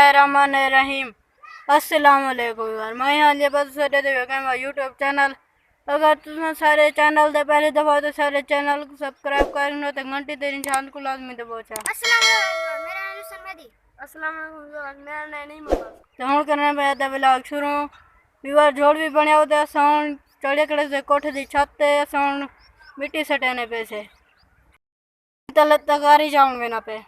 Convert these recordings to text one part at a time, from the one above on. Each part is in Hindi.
रहीम। अस्सलाम वालेकुम यार, मैं यहाँ जे बस सटे थे मेरा यूट्यूब चैनल। अगर तुम सारे चैनल दे पहली दफा तो सारे चैनल को सब्सक्राइब करना तो घंटी तेरी निशान को लाजमी दबाओ। अस्सलाम वालेकुम, मेरा नाम सलमदी। अस्सलाम वालेकुम, मेरा नाम नहीं मगा। तो हम करने पे आता व्लॉग शुरू। व्यूअर जोड़ भी बने होते साउंड चढ़े खड़े से कोठे दी छत ते साउंड मिट्टी सटाने पे से तलत तगारी जाऊं बिना पे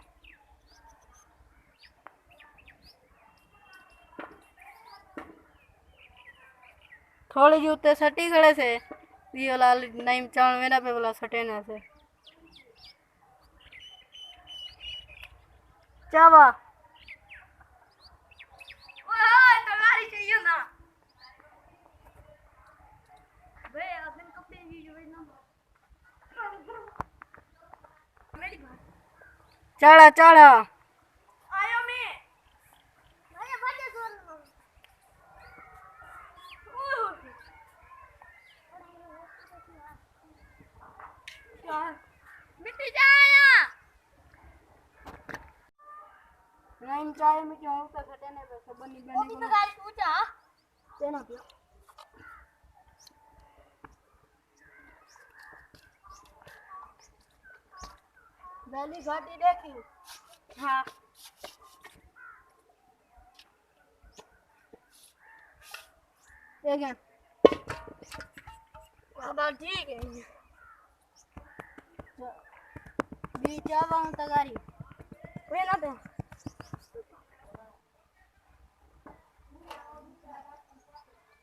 थोड़ी जूते सटी खड़े से ये वाला नहीं चाण मेरा पे वाला सटे ना से चावा ओए तगारी चाहिए ना बे अपन कपड़े जी जो ना मेरी बात चढ़ा चढ़ा आयो मैं अरे भाई जोर यार मिट्टी जाया नहीं चाहे में क्यों तो सटे ने पे सब बनी वो बनी भी तगारी पूछा तेना पे बैली घाटी देखी। हाँ देखें अब ठीक है बीच चावा तगारी वे ना दे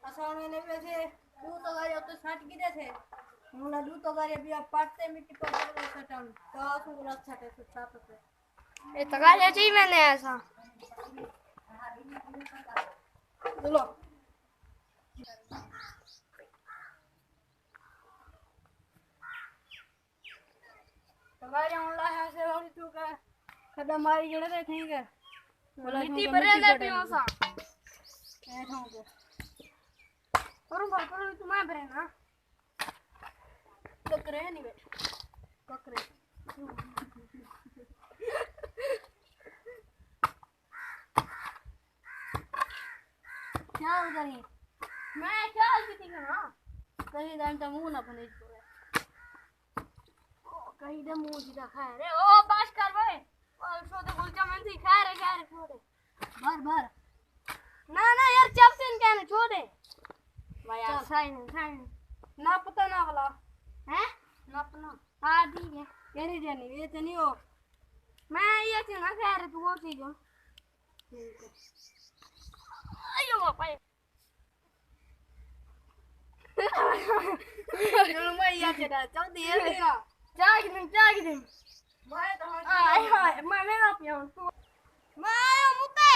असाण मैंने वैसे दू तगारी तो साट गिरे थे हमरा दू तगारी भी अब पाटते मिट्टी पर सटाऊं तो आसू गुला छाटे से छाप पे ये तगारी चाहिए मैंने ऐसा चलो तगारी होला है से और तू का खड़ा मारी जड़े थे ठीक है बोला मिट्टी भरे ले पियो सा ए ठोंके पर तुम्हारे भरे ना बकरे नहीं बे बकरे क्या उधर ही मैं क्या की थी ना कहीं दान तो मुंह ना बने पूरे कहीं दे मुंह सीधा खाए रे ओ बाश कर भाई और सो तो गुलचा मन से खा रे छोड़े भर भर ना यार चप से क्या ना छोड़े भाई यार साइन ना पता ना वाला हैं ना पता हां ठीक है केरी जानी ये तो नहीं हो मैं ये चीज ना खा रे तू वो चीज हो ठीक है अयो बापा चलो मैं ये चला चल दिए दिया जाग दिन मैं तो हाय मैं ना पियो तू मैं आयो मुते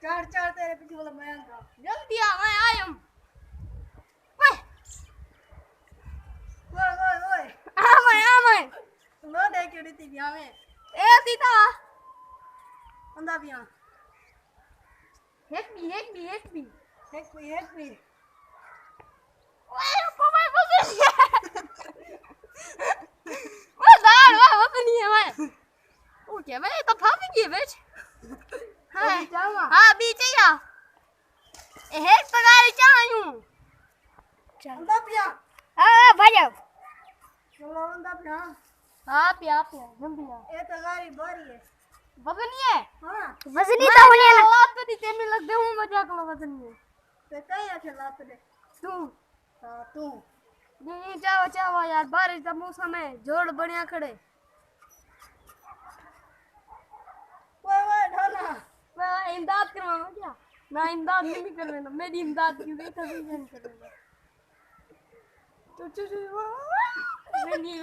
चढ़ चढ़ तेरे पीछे वाला बयान था जल्दी आ मैं आयो ओए आ मैं लो देख के दी बिया में ए सीता अंदा बिया एक भी एक भी ओए पापा बस वो दाल वो नहीं है मैं ओके भाई तो फाफी की बेच हां जावा हां बीच या ए तगारी चाहूं अंदा बिया हां भाई चलो अंदा बिया हां पिया जल्दी आ ये तगारी बारी है वजन है हां वजन तो होने ना लात तो दी में लग दे हूं मजा कर वजन है ते कई है लात दे तू हां तू नहीं चावा यार बारिश का मौसम है जोड़ बढ़िया खड़े ओए ढोला मैं इमदाद करवाऊंगा क्या मैं इमदाद नहीं कर लेना मेरी इमदाद की बेटा भी नहीं कर लेना तो नहीं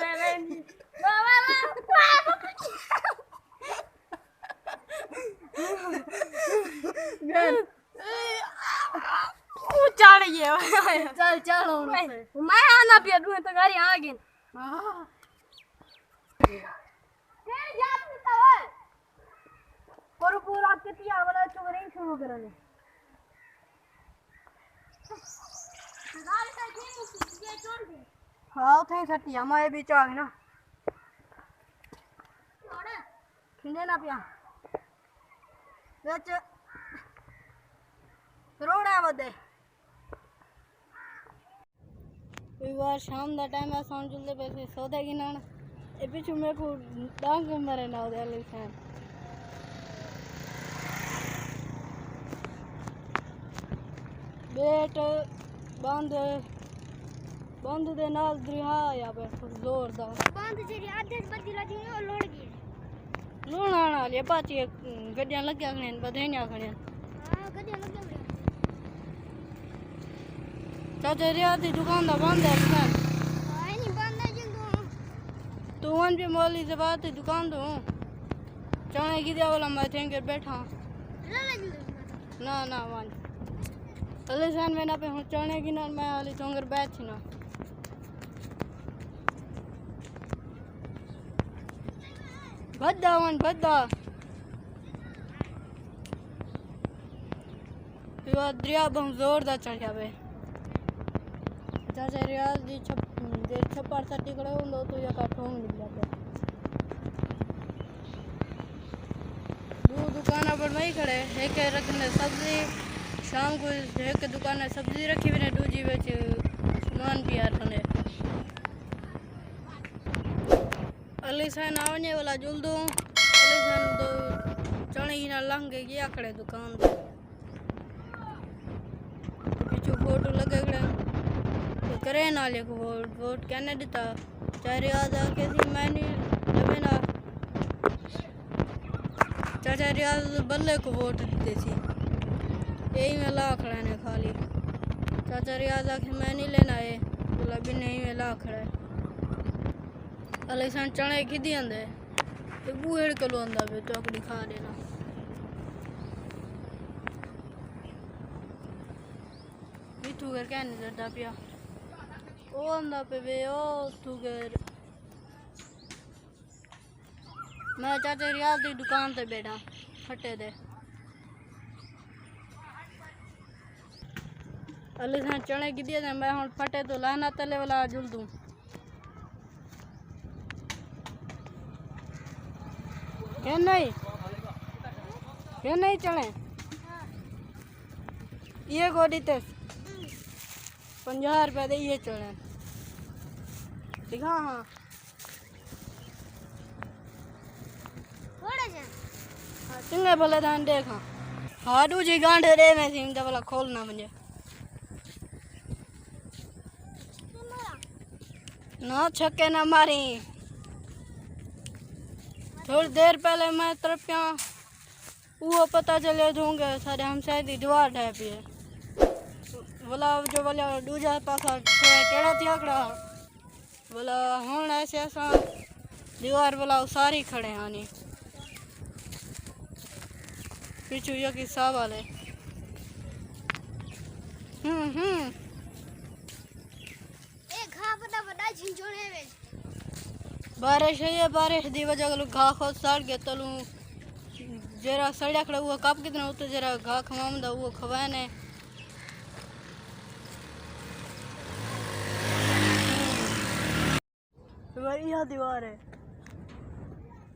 गन चढ़ गया चल चल उनसे मैं आना पिया दूं तो गाड़ी आ गई हां फिर जात में तवल पूरा कितिया वाला चोरी शुरू करने गाड़ी का ठीक ये छोड़ दे हाँ थे सटी हमारे बीच आ गई ना छोड़ खिंडे ना पिया बेच रोड़ा बदे बार शाम का टाइम है सौन चलते पैसे सौदे की नान ए पिछू मेरे को डांग मरे ना उधर लिखन बेट बंद बंद दे नाल दरिया या पे जोर दा बंद जेरी आधे बदी लगी ओ लोड़ गई लोण आना ले पाती गड्डियां लग्या खने बधेनिया खने हां गड्डियां लगे बड़े चाचा रिया दी दुकान दा बंद है दुकान हां नहीं बंद है जिंदो तू वन पे मौली से बात है दुकान दो चाने की दिया वाला मैं थे बैठा ले ले जिंदो ना ना वन अले सान में ना पे हूं चाने की ना मैं वाली तोंगर बैठ ना बद्दा वन बद्दा यो दरिया बहुत जोर दा चढ़ जावे चाचा रियाज दी छप्पर सट्टी खड़े होंदो तो या काठों में निकला पे दो दुकाना पर वही खड़े एक रखने सब्जी शाम को एक दुकान सब्जी रखी हुई ने दूजी बेच सामान भी यार खने अली सान आवने वाला जुल दो अली सान दो चने ही ना लंघ गया खड़े दुकान पे पीछे फोटो लगे खड़े तो करे नाले को वोट कहने देता चारे आज आके थी मैंने जमे ना चाचा रियाज बल्ले को वोट देते थी यही में ला खड़ा ने खाली चाचा रियाज आके मैं नहीं लेना है बोला भी नहीं में ला खड़ा है अलेक्सान चने की दी अंदे तो बूहेड़ के लो अंदा भी तो अकड़ी खा देना तू घर क्या नहीं डरता पिया ओ अंदा पे वे ओ तू घर मैं चाचा रियाज की दुकान पे बैठा फटे दे अलेक्सान चने की दिया मैं हूँ फटे तो लाना तले वाला जुल दूँ क्या नहीं चने ये गोदी ते 50 रुपए दे ये चने दिखा हाँ थोड़ा जा चंगे भले धान देखा हाँ दूजी गांठे रे मैं सिंह का भला खोलना मुझे ना छक्के ना मारी थोड़ी देर पहले मैं तरफिया वो पता चले दूंगे सारे हम शायद दीवार है पे बोला जो बोला दूजा पासा टेढ़ा थी आकड़ा बोला हूँ ऐसे ऐसा दीवार बोला सारी खड़े आनी पीछू यो की सा वाले एक घा पता बड़ा झिंझोड़े में बारिश है ये बारिश दी वजह से घा खोद साड़ गया तलू जरा सड़िया खड़ा हुआ कप कितना होता जरा घा खवामदा वो खवाने वही यह दीवार है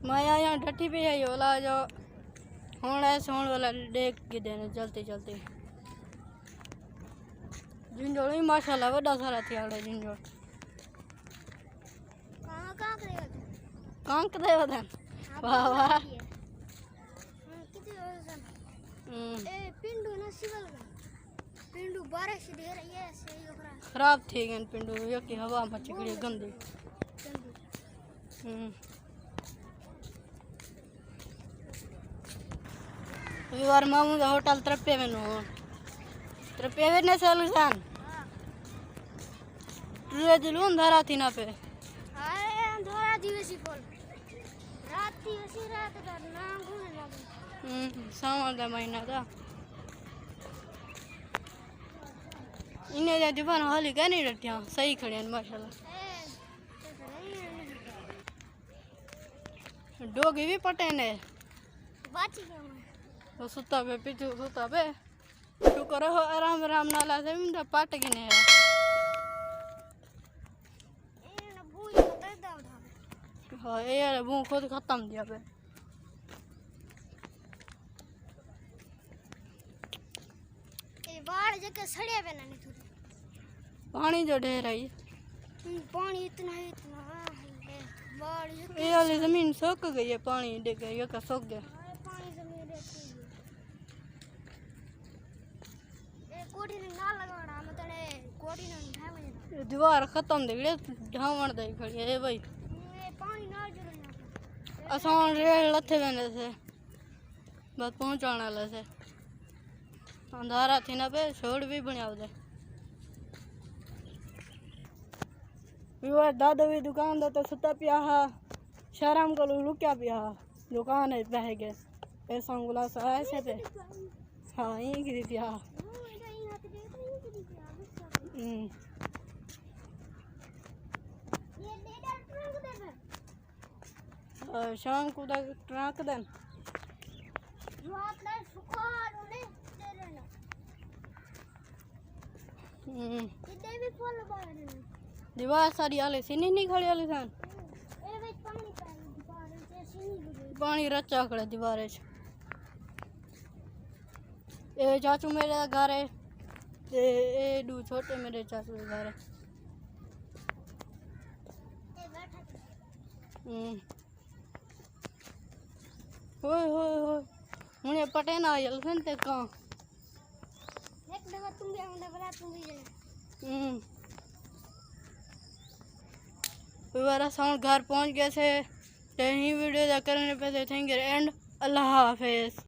माया यहाँ डटी पे है योला जो होना है सोन वाला देख के देने चलते चलते जिंजोड़ ही माशाल्लाह बड़ा सारा थी आड़े जिंजोड़ कहाँ करे वदन वाह वाह पिंडू ना सिवल पिंडू बारिश दे रही है सही कपड़ा खराब थी गन पिंडू यो की हवा में चिकड़ी गंदी बार मामू का होटल तरपे में नो तरपे में ने सलूसान तुझे दिलून धरा थी ना पे अरे धरा दिवसी बोल रात दिवसी रात का ना घूमने लगे सावन का महीना था इन्हें जा जुबान हाली क्या नहीं रखती हाँ सही खड़े हैं माशाल्लाह डोगी भी पटे ने बात ही क्या तो सुता पे पीछू सुता पे शुक्र हो आराम आराम नाला से भी पाट गिने है हाँ ये यार वो खुद खत्म दिया पे बाढ़ जगह सड़े पे ना नहीं पानी जो ढेर आई पानी इतना है बाढ़ ये वाली जमीन सूख गई है, पानी डिग गया, ये का सूख गया। पानी जमीन रहती है ए कोठी ने ना लगाना मतलब कोठी ने उठा बजना ये दीवार खत्म दिख रही ढावण दे खड़ी है भाई। ये पानी ना जुड़ना असान रेल लथे वेंदे से बस पहुंचाने वाले से अंधारा थी ना पे छोड़ भी बनाव दे विवाह दादा भी दुकान दा तो सुता पिया हा शर्म को लुक्या पिया हा दुकान है बह गए पैसा गुलास ऐसे पे हाँ यहीं गिरी पिया शाम को ट्रक देन दीवार सारी आले सीनी नहीं खड़ी आले सन पानी रचा खड़े दीवार ये चाचू मेरे घर है ये दो छोटे मेरे चाचू के घर है होय होय होय मुझे पटे ना आयल सन ते कहाँ एक दफा तुम भी आऊंगा बड़ा तुम भी जाना हमारा साउंड घर पहुंच गए थे। यही वीडियो करने पे थे। थैंक यू एंड अल्लाह हाफिज़।